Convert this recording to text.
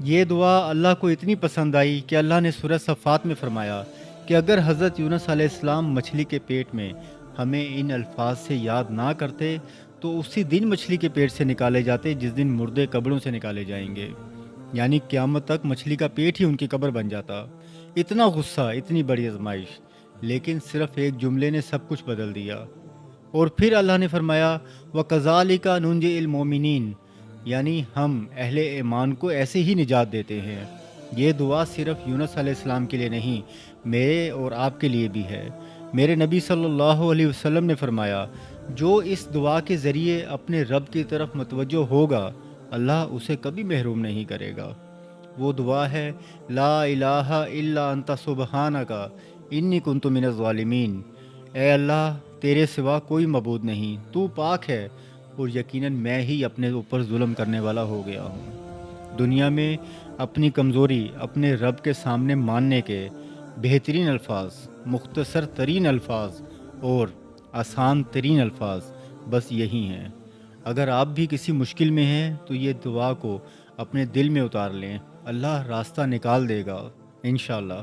یہ دعا اللہ کو اتنی پسند آئی کہ اللہ نے سورہ صفات میں فرمایا کہ اگر حضرت یونس علیہ السلام مچھلی کے پیٹ میں ہمیں ان الفاظ سے یاد نہ کرتے تو اسی دن مچھلی کے پیٹ سے نکالے جاتے جس دن مردے قبروں سے نکالے جائیں گے، یعنی قیامت تک مچھلی کا پیٹ ہی ان کی قبر بن جاتا۔ اتنا غصہ، اتنی بڑی آزمائش، لیکن صرف ایک جملے نے سب کچھ بدل دیا۔ اور پھر اللہ نے فرمایا وَكَذَلِكَ نُنْجِئِ الْمُؤْمِنِينَ، یعنی ہم اہل ایمان کو ایسے ہی نجات دیتے ہیں۔ یہ دعا صرف یونس علیہ السلام کے لیے نہیں، میرے اور آپ کے لیے بھی ہے۔ میرے نبی صلی اللہ علیہ وسلم نے فرمایا جو اس دعا کے ذریعے اپنے رب کی طرف متوجہ ہوگا اللہ اسے کبھی محروم نہیں کرے گا۔ وہ دعا ہے لا الہ الا انت سبحانک انی کنت من الظالمین۔ اے اللہ تیرے سوا کوئی معبود نہیں، تو پاک ہے اور یقیناً میں ہی اپنے اوپر ظلم کرنے والا ہو گیا ہوں۔ دنیا میں اپنی کمزوری اپنے رب کے سامنے ماننے کے بہترین الفاظ، مختصر ترین الفاظ اور آسان ترین الفاظ بس یہی ہیں۔ اگر آپ بھی کسی مشکل میں ہیں تو یہ دعا کو اپنے دل میں اتار لیں، اللہ راستہ نکال دے گا انشاءاللہ۔